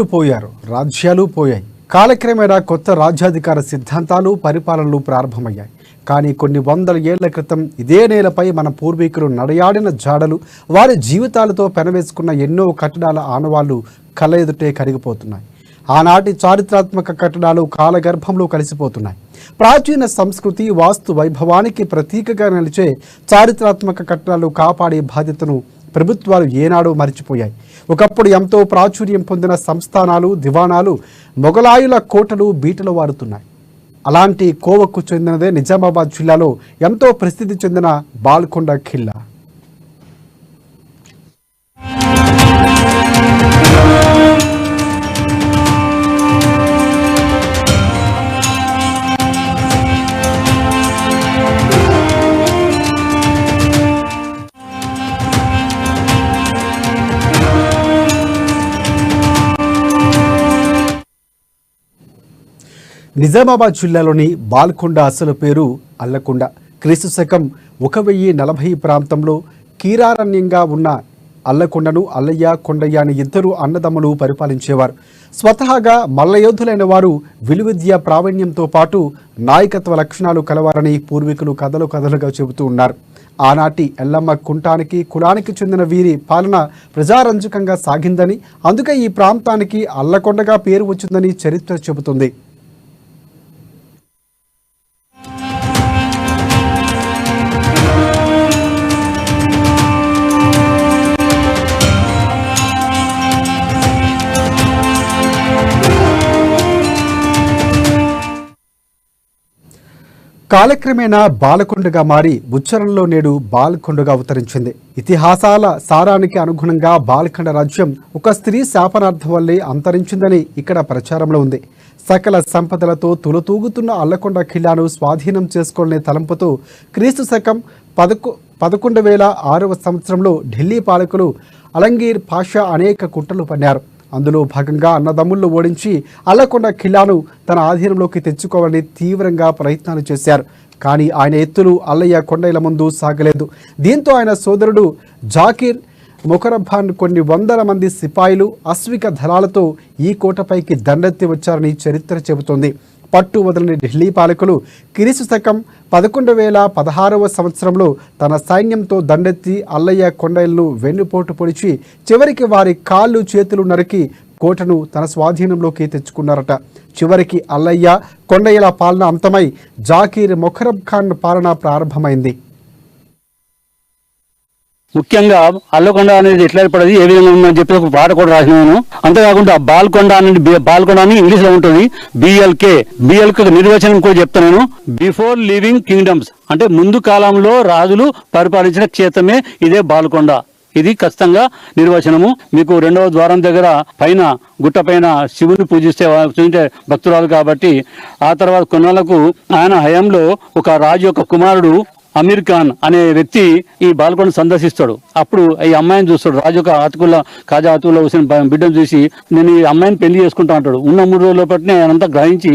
పోయారు, రాజ్యాలు పోయాయి. కాలక్రమేణా కొత్త రాజ్యాధికార సిద్ధాంతాలు, పరిపాలనలు ప్రారంభమయ్యాయి. కానీ కొన్ని వందల ఏళ్ల క్రితం ఇదే నేలపై మన పూర్వీకులు నడయాడిన జాడలు, వారి జీవితాలతో పెనవేసుకున్న ఎన్నో కట్టడాల ఆనవాళ్లు కళ్ళ ఎదుటే కరిగిపోతున్నాయి. ఆనాటి చారిత్రాత్మక కట్టడాలు కాలగర్భంలో కలిసిపోతున్నాయి. ప్రాచీన సంస్కృతి, వాస్తు వైభవానికి ప్రతీకగా నిలిచే చారిత్రాత్మక కట్టడాలు కాపాడే బాధ్యతను ప్రభుత్వాలు ఏనాడో మరిచిపోయాయి. ఒకప్పుడు ఎంతో ప్రాచుర్యం పొందిన సంస్థానాలు, దివాణాలు, మొగలాయుల కోటలు బీటలు వారుతున్నాయి. అలాంటి కోవకు చెందినదే నిజామాబాద్ జిల్లాలో ఎంతో ప్రసిద్ధి చెందిన బాల్కొండ ఖిల్లా. నిజామాబాద్ జిల్లాలోని బాల్కొండ అసలు పేరు అల్లకొండ. క్రీస్తు శకం 1040 ప్రాంతంలో కీరారణ్యంగా ఉన్న అల్లకొండను అల్లయ్య, కొండయ్య అని ఇద్దరు అన్నదమ్ములు పరిపాలించేవారు. స్వతహాగా మల్లయోధులైన వారు విలువిద్య ప్రావీణ్యంతో పాటు నాయకత్వ లక్షణాలు కలవారని పూర్వీకులు కథలుగా చెబుతూ ఉన్నారు. ఆనాటి ఎల్లమ్మ కుంటానికి, కులానికి చెందిన వీరి పాలన ప్రజారంజకంగా సాగిందని, అందుకే ఈ ప్రాంతానికి అల్లకొండగా పేరు వచ్చిందని చరిత్ర చెబుతుంది. కాలక్రమేణా బాలకొండగా మారి ఉచ్చరణలో నేడు బాల్కొండగా అవతరించింది. ఇతిహాసాల సారానికి అనుగుణంగా బాల్కొండ రాజ్యం ఒక స్త్రీ శాపనార్థం వల్లే అంతరించిందని ఇక్కడ ప్రచారంలో ఉంది. సకల సంపదలతో తులతూగుతున్న అల్లకొండ ఖిల్లాను స్వాధీనం చేసుకోవాలనే తలంపుతో క్రీస్తు శకం 1106వ సంవత్సరంలో ఢిల్లీ పాలకులు అలంగీర్ పాషా అనేక కుట్రలు పన్నారు. అందులో భాగంగా అన్నదమ్ముళ్ళు ఓడించి అల్లకొండ ఖిల్లాను తన ఆధీనంలోకి తెచ్చుకోవాలని తీవ్రంగా ప్రయత్నాలు చేశారు. కానీ ఆయన ఎత్తులు అల్లయ్య, కొండయ్యల ముందు సాగలేదు. దీంతో ఆయన సోదరుడు జాకీర్ మొకరబ్బాన్ కొన్ని వందల మంది సిపాయిలు, అశ్విక దళాలతో ఈ కోటపైకి దండెత్తి వచ్చారని చరిత్ర చెబుతోంది. పట్టు వదలని ఢిల్లీ పాలకులు క్రీస్తు శకం 1116వ సంవత్సరంలో తన సైన్యంతో దండెత్తి అల్లయ్య, కొండయ్యలను వెన్నుపోటు పొడిచి చివరికి వారి కాళ్ళు చేతులు నరికి కోటను తన స్వాధీనంలోకి తెచ్చుకున్నారట. చివరికి అల్లయ్య, కొండయ్యల పాలన అంతమై జాకీర్ మొఖరబ్ ఖాన్ పాలన ప్రారంభమైంది. ముఖ్యంగా అల్లకొండ అనేది ఎట్లా ఏర్పడది, ఏ విధంగా ఉందని చెప్పి ఒక పాట కూడా రాసినాను. అంతేకాకుండా బాల్కొండ అనేది బాల్కొండ అని ఇంగ్లీష్ లో ఉంటుంది. బిఎల్కే నిర్వచనం కూడా చెప్తాను. బిఫోర్ లివింగ్ కింగ్డమ్స్ అంటే ముందు కాలంలో రాజులు పరిపాలించిన క్షేత్రమే ఇదే బాల్కొండ. ఇది ఖచ్చితంగా నిర్వచనము. మీకు రెండవ ద్వారం దగ్గర పైన గుట్ట పైన శివుని పూజిస్తే భక్తురాలు కాబట్టి ఆ తర్వాత కొన్నాళ్లకు ఆయన హయాంలో ఒక రాజు యొక్క కుమారుడు అమీర్ ఖాన్ అనే వ్యక్తి ఈ బాల్కొండ సందర్శిస్తాడు. అప్పుడు ఈ అమ్మాయిని చూస్తాడు. రాజు యొక్క కాజా అతుకుల్లో వచ్చిన బిడ్డను చూసి నేను ఈ అమ్మాయిని పెళ్లి చేసుకుంటా అంటాడు. ఉన్న 3 రోజుల పట్టినే ఆయనంతా గ్రహించి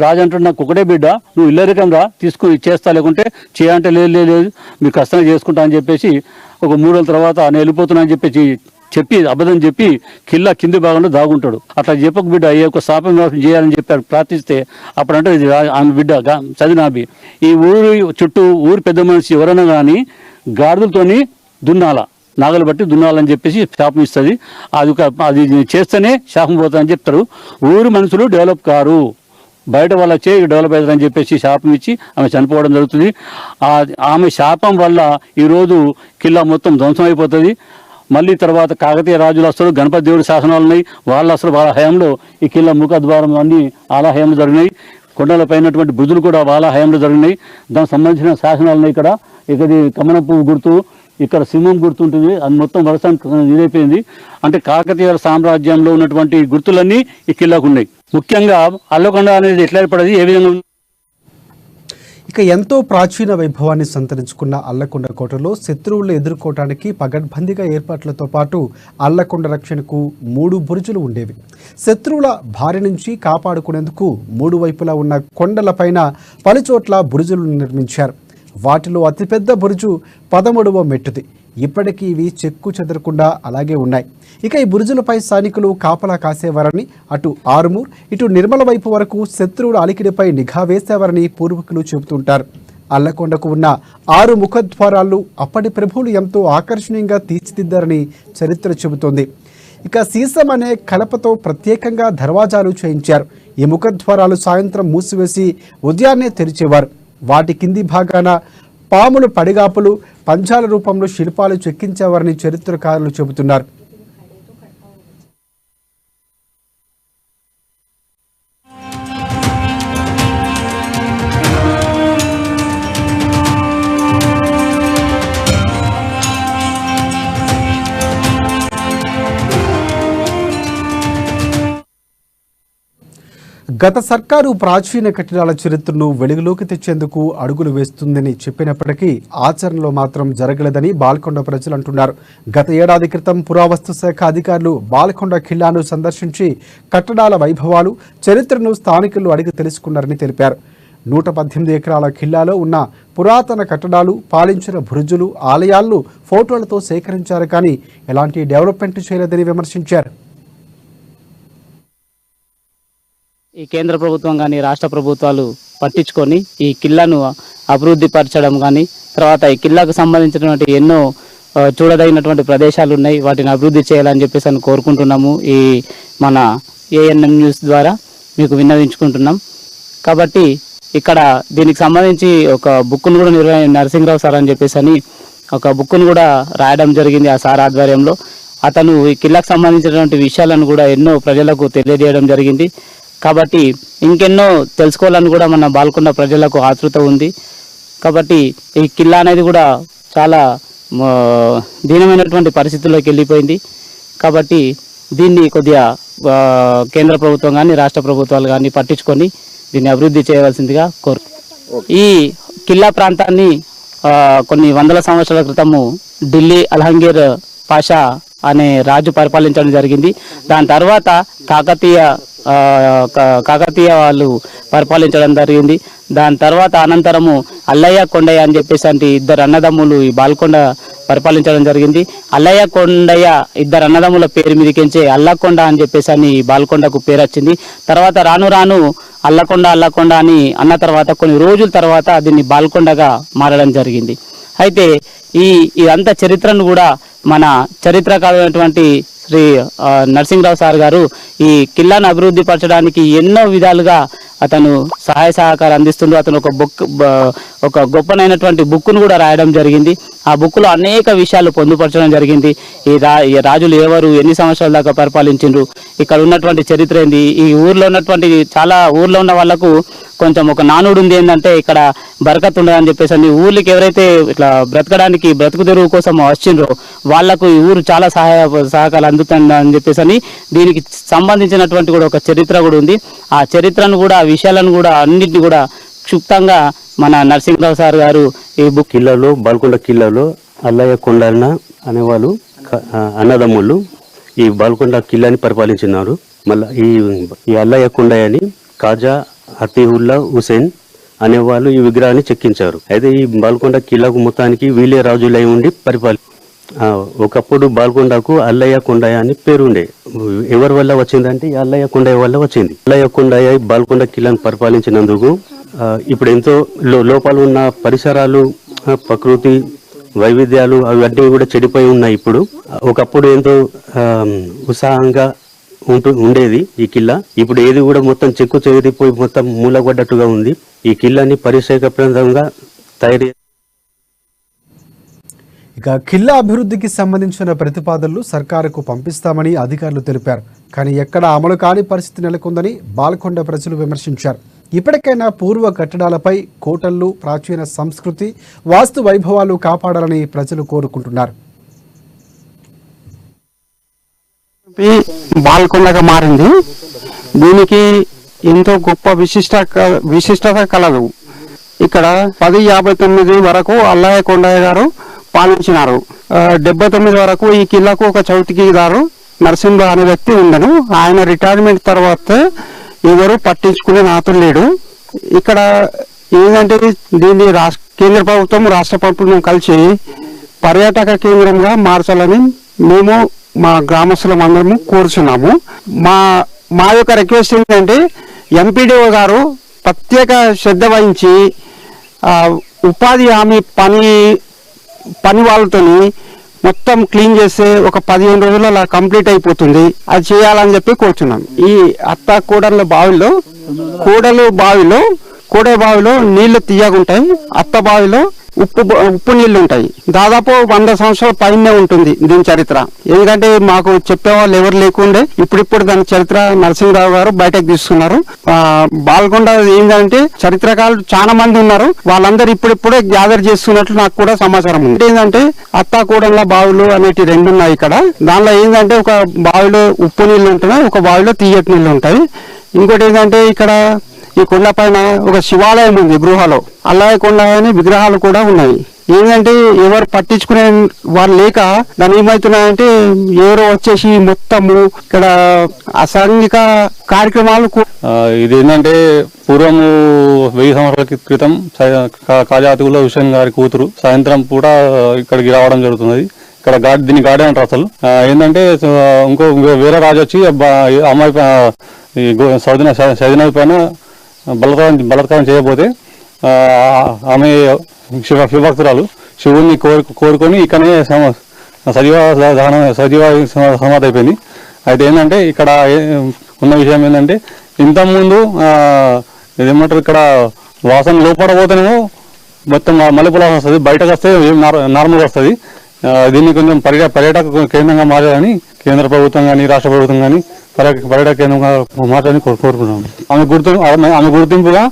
రాజు అంటాడు, నాకు ఒకటే బిడ్డ, నువ్వు ఇల్లరికం రా, తీసుకుని చేస్తా, లేకుంటే చేయంటే లేదు మీరు కష్టంగా చేసుకుంటా అని చెప్పేసి ఒక 3 రోజుల తర్వాత నేను వెళ్ళిపోతున్నా అని చెప్పి అబద్ధం చెప్పి ఖిల్లా కింది భాగంలో దాగుంటాడు. అట్లా చెప్పక బిడ్డ ఏ ఒక శాపం చేయాలని చెప్పి ప్రార్థిస్తే అప్పుడంటే ఇది ఆమె బిడ్డ చదినాబి. ఈ ఊరి చుట్టూ ఊరి పెద్ద మనిషి ఎవరైనా కానీ గాడిదలతోని నాగలు బట్టి దున్నాలని చెప్పేసి శాపం ఇస్తుంది. అది చేస్తేనే శాపం పోతుందని చెప్తారు. ఊరి మనుషులు డెవలప్ కారు, బయట వాళ్ళ డెవలప్ అవుతారని చెప్పేసి శాపం ఇచ్చి ఆమె చనిపోవడం జరుగుతుంది. ఆమె శాపం వల్ల ఈరోజు ఖిల్లా మొత్తం ధ్వంసం అయిపోతుంది. మళ్ళీ తర్వాత కాకతీయ రాజులు వస్తారు, గణపతి దేవుడి శాసనాలు ఉన్నాయి, వాళ్ళు అసలు వాళ్ళ హయాంలో ఈ ఖిల్లా ముఖద్వారం అన్ని వాళ్ళ హయాంలో జరిగినాయి. కొండలపైనటువంటి బుద్ధులు కూడా వాళ్ళ హయాంలో జరిగినాయి. దానికి సంబంధించిన శాసనాలు ఉన్నాయి. ఇక్కడ కమల పువ్వు గుర్తు, ఇక్కడ సింహం గుర్తుంటుంది. అది మొత్తం వరుస ఇదైపోయింది. అంటే కాకతీయ సామ్రాజ్యంలో ఉన్నటువంటి గుర్తులన్నీ ఈ ఖిల్లాకు ఉన్నాయి. ముఖ్యంగా అల్లకొండ అనేది ఎట్లా ఏర్పడది, ఏ విధంగా ఇక ఎంతో ప్రాచీన వైభవాన్ని సంతరించుకున్న అల్లకొండ కోటలో శత్రువులు ఎదుర్కోవటానికి పగడ్బందీగా ఏర్పాట్లతో పాటు అల్లకొండ రక్షణకు 3 బురుజులు ఉండేవి. శత్రువుల బారి నుంచి కాపాడుకునేందుకు 3 వైపులా ఉన్న కొండలపైన పలుచోట్ల బురుజులు నిర్మించారు. వాటిలో అతిపెద్ద బురుజు 13వ మెట్టుది. ఇప్పటికీ ఇవి చెక్కు చెదరకుండా అలాగే ఉన్నాయి. ఇక ఈ బురుజులపై సైనికులు కాపలా కాసేవారని, అటు ఆరుమూర్ ఇటు నిర్మల వైపు వరకు శత్రువుల అలికిడిపై నిఘా వేసేవారని పూర్వీకులు చెబుతుంటారు. అల్లకొండకు ఉన్న 6 ముఖద్వారాలు అప్పటి ప్రభువులు ఎంతో ఆకర్షణీయంగా తీర్చిదిద్దారని చరిత్ర చెబుతోంది. ఇక సీసం అనే కలపతో ప్రత్యేకంగా దర్వాజాలు చేయించారు. ఈ ముఖద్వారాలు సాయంత్రం మూసివేసి ఉదయాన్నే తెరిచేవారు. వాటి కింది భాగాన పాములు పడిగాపులు పంజాల రూపంలో శిల్పాలు చెక్కించేవారని చరిత్రకారులు చెబుతున్నారు. గత సర్కారు ప్రాచీన కట్టడాల చరిత్రను వెలుగులోకి తెచ్చేందుకు అడుగులు వేస్తుందని చెప్పినప్పటికీ ఆచరణలో మాత్రం జరగలేదని బాల్కొండ ప్రజలు అంటున్నారు. గత ఏడాది క్రితం పురావస్తు శాఖ అధికారులు బాల్కొండ ఖిల్లాను సందర్శించి కట్టడాల వైభవాలు, చరిత్రను స్థానికులు అడిగి తెలుసుకున్నారని తెలిపారు. 118 ఎకరాల ఖిల్లాలో ఉన్న పురాతన కట్టడాలు, పాలించిన బురుజులు, ఆలయాలను ఫోటోలతో సేకరించారు, కానీ ఎలాంటి డెవలప్మెంట్ చేయలేదని విమర్శించారు. ఈ కేంద్ర ప్రభుత్వం కానీ రాష్ట్ర ప్రభుత్వాలు పట్టించుకొని ఈ కిల్లాను అభివృద్ధి పరచడం కానీ, తర్వాత ఈ కిల్లాకు సంబంధించినటువంటి ఎన్నో చూడదగినటువంటి ప్రదేశాలు ఉన్నాయి, వాటిని అభివృద్ధి చేయాలని చెప్పేసి అని కోరుకుంటున్నాము. ఈ మన ఏఎన్ఎం న్యూస్ ద్వారా మీకు విన్నవించుకుంటున్నాం. కాబట్టి ఇక్కడ దీనికి సంబంధించి ఒక బుక్ను కూడా నరసింహరావు సార్ అని చెప్పేసి అని ఒక బుక్ను కూడా రాయడం జరిగింది ఆ సార్ ఆధ్వర్యంలో. అతను ఈ కిల్లాకు సంబంధించినటువంటి విషయాలను కూడా ఎన్నో ప్రజలకు తెలియజేయడం జరిగింది. కాబట్టి ఇంకెన్నో తెలుసుకోవాలని కూడా మన బాల్కొండ ప్రజలకు ఆతృత ఉంది. కాబట్టి ఈ కిల్లా అనేది కూడా చాలా దీనమైనటువంటి పరిస్థితుల్లోకి వెళ్ళిపోయింది. కాబట్టి దీన్ని కొద్దిగా కేంద్ర ప్రభుత్వం కానీ రాష్ట్ర ప్రభుత్వాలు కానీ పట్టించుకొని దీన్ని అభివృద్ధి చేయవలసిందిగా ఈ కిల్లా ప్రాంతాన్ని కొన్ని వందల సంవత్సరాల క్రితము ఢిల్లీ అల్హంగీర్ పాషా అనే రాజు పరిపాలించడం జరిగింది. దాని తర్వాత కాకతీయ వాళ్ళు పరిపాలించడం జరిగింది. దాని తర్వాత అనంతరము అల్లయ్య కొండయ్య అని చెప్పేసి అంటే 2 అన్నదమ్ములు ఈ బాల్కొండ పరిపాలించడం జరిగింది. అల్లయ్య కొండయ్య 2 అన్నదమ్ముల పేరు మీదకించే అల్లకొండ అని చెప్పేసి అని బాల్కొండకు పేరు వచ్చింది. తర్వాత రాను రాను అల్లకొండ అని అన్న తర్వాత కొన్ని రోజుల తర్వాత దీన్ని బాల్కొండగా మారడం జరిగింది. అయితే ఇదంతా చరిత్రను కూడా మన చరిత్రకారుడైనటువంటి శ్రీ నరసింహరావు సార్ గారు ఈ కిల్లాను అభివృద్ధి పరచడానికి ఎన్నో విధాలుగా అతను సహాయ సహకారం అందిస్తుండు. అతను ఒక గొప్పనైనటువంటి బుక్ను కూడా రాయడం జరిగింది. ఆ బుక్లో అనేక విషయాలు పొందుపరచడం జరిగింది. ఈ రాజులు ఎవరు, ఎన్ని సంవత్సరాల దాకా పరిపాలించిండ్రు, ఇక్కడ ఉన్నటువంటి చరిత్ర ఏంది, ఈ ఊర్లో ఉన్నటువంటి చాలా ఊర్లో ఉన్న వాళ్ళకు కొంచెం ఒక నానుడు ఉంది ఏంటంటే ఇక్కడ బరకత్ ఉండదని చెప్పేసి అని ఊర్లకి ఎవరైతే ఇట్లా బ్రతకడానికి బ్రతుకు తెరువు కోసం వచ్చిండ్రో వాళ్లకు ఈ ఊరు చాలా సహకారాలు అందుతుందని చెప్పేసి అని దీనికి సంబంధించినటువంటి కూడా ఒక చరిత్ర కూడా ఉంది. ఆ చరిత్రను కూడా ఆ విషయాలను కూడా అన్నింటినీ కూడా క్షుప్తంగా మన నరసింహరావు సార్ గారు ఈ బుక్ కిల్లాలో బాల్కొండ కిల్లాలో అల్లయ్య కొండన్న అనేవాళ్ళు అన్నదమ్ముళ్ళు ఈ బాల్కొండ కిల్లాని పరిపాలించినారు. మళ్ళీ ఈ అల్లయ్య కొండయ్యని కాజా అతీవుల్లా హుసేన్ అనేవాళ్ళు ఈ విగ్రహాన్ని చెక్కించారు. అయితే ఈ బాల్కొండ కిల్లాకు మొత్తానికి వీళ్ళే రాజులై ఉండి ఒకప్పుడు బాల్కొండకు అల్లయ్య కొండయ్య అని పేరు ఉండే. ఎవరి వల్ల వచ్చిందంటే ఈ అల్లయ్య కొండయ్య వల్ల వచ్చింది. అల్లయ్య కొండయ్య బాల్కొండ కిల్లాను పరిపాలించినందుకు ఇప్పుడు ఎంతో లోపాలు ఉన్న పరిసరాలు, ప్రకృతి వైవిధ్యాలు అవన్నీ కూడా చెడిపోయి ఉన్నాయి. ఇప్పుడు ఒకప్పుడు ఎంతో ఉత్సాహంగా ఉండేది ఈ కిల్లా. ఇప్పుడు ఏది కూడా మొత్తం చెక్కు చెదిరిపోయి మొత్తం మూలగొడ్డట్టుగా ఉంది. ఈ కిల్లాని పరిశేఖప్రాంతంగా తయారు. ఇక కిల్లా అభివృద్ధికి సంబంధించిన ప్రతిపాదనలు సర్కారుకు పంపిస్తామని అధికారులు తెలిపారు. కానీ ఎక్కడ అమలు కాని పరిస్థితి నెలకొందని బాల్కొండ ప్రజలు విమర్శించారు. ఇప్పటికైనా పూర్వ కట్టడాలపై కోటలు, ప్రాచీన సంస్కృతి, వాస్తు వైభవాలు కాపాడాలని ప్రజలు కోరుకుంటున్నారు. బాల్కొండగా మారింది. దీనికి ఎంతో గొప్ప విశిష్టత కలదు. ఇక్కడ 1059 వరకు అల్లయ్య కొండయ్య గారు పాలించినారు. 79 వరకు ఈ కిల్లాకు ఒక చౌతికిదారు నరసింహ అనే వ్యక్తి ఉండను. ఆయన రిటైర్మెంట్ తర్వాత ఎవరు పట్టించుకునే నాతులు లేడు. ఇక్కడ ఏంటంటే దీన్ని కేంద్ర ప్రభుత్వం రాష్ట్ర ప్రభుత్వం కలిసి పర్యాటక కేంద్రంగా మార్చాలని మేము మా గ్రామస్తులం అందరము కోరుచున్నాము. మా యొక్క రిక్వెస్ట్ ఏంటంటే ఎంపీడీఓ గారు ప్రత్యేక శ్రద్ధ వహించి ఉపాధి హామీ పని వాళ్ళతోని మొత్తం క్లీన్ చేస్తే ఒక 15 రోజులు అలా కంప్లీట్ అయిపోతుంది. అది చేయాలని చెప్పి కోరుచున్నాం. ఈ అత్త కూడల బావిలో కోడే బావిలో నీళ్లు తీయగుంటాయి. అత్త బావిలో ఉప్పు నీళ్లు ఉంటాయి. దాదాపు 100 సంవత్సరాల పైనే ఉంటుంది దీని చరిత్ర. ఎందుకంటే మాకు చెప్పేవాళ్ళు ఎవరు లేకుండే ఇప్పుడిప్పుడు దాని చరిత్ర నరసింహరావు గారు బయటకు తీస్తున్నారు. బాల్కొండ ఏంటంటే చరిత్రకారులు చాలా మంది ఉన్నారు. వాళ్ళందరూ ఇప్పుడిప్పుడే గ్యాదర్ చేస్తున్నట్లు నాకు కూడా సమాచారం ఉంది. ఏంటంటే అత్తాకూడల బావులు అనేటి 2 ఉన్నాయి ఇక్కడ. దానిలో ఏంటంటే ఒక బావిలో ఉప్పు నీళ్లు ఉంటున్నాయి, ఒక బావిలో తీయటి నీళ్లు ఉంటాయి. ఇంకోటి ఏంటంటే ఇక్కడ ఈ కొండ పైన ఒక శివాలయం ఉంది గృహలో. అల్లయ్య కొండ అని విగ్రహాలు కూడా ఉన్నాయి. ఏంటంటే ఎవరు పట్టించుకునే వాళ్ళు లేక దాని ఏమవుతున్నాయంటే ఎవరో వచ్చేసి మొత్తము ఇక్కడ అసాంఘిక కార్యక్రమాలు. ఇది ఏంటంటే పూర్వము 1000 సంవత్సరాల క్రితం కాజాతుగుల హుసేన్ గారి కూతురు సాయంత్రం పూట ఇక్కడికి రావడం జరుగుతున్నది. ఇక్కడ దీన్ని గాడే అంటారు. అసలు ఏంటంటే ఇంకో వేరే రాజు వచ్చి అమ్మాయి సౌదినవి పైన బలత్కారం చేయబోతే ఆమె శివభక్తురాలు శివుడిని కోరుకొని ఇక్కడనే సజీవ సమాధి అయిపోయింది. అయితే ఏంటంటే ఇక్కడ ఉన్న విషయం ఏంటంటే ఇంతకుముందు ఏమంటారు ఇక్కడ వాసన లోపడబోతేనేమో మొత్తం మల్లెపూల వస్తుంది, బయటకు వస్తే నార్మల్గా వస్తుంది. దీన్ని కొంచెం పర్యాటక కేంద్రంగా మారాలని కేంద్ర ప్రభుత్వం కానీ రాష్ట్ర ప్రభుత్వం కానీ పర్యాటక కేంద్రంగా మారాలని కోరుకుంటున్నాం. ఆమె గుర్తింపుగా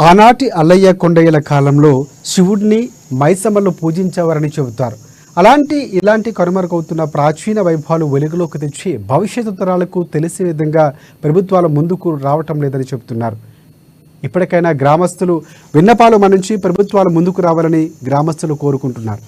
ఆనాటి అల్లయ్య కొండయ్యల కాలంలో శివుడిని మైసమ్మలు పూజించేవారని చెబుతారు. ఇలాంటి కనుమరుగవుతున్న ప్రాచీన వైభవాలు వెలుగులోకి తెచ్చి భవిష్యత్తు తరాలకు తెలిసే విధంగా ప్రభుత్వాలు ముందుకు రావటం లేదని చెబుతున్నారు. ఇప్పటికైనా గ్రామస్తులు విన్నపాలు మన్నించి ప్రభుత్వాలు ముందుకు రావాలని గ్రామస్తులు కోరుకుంటున్నారు.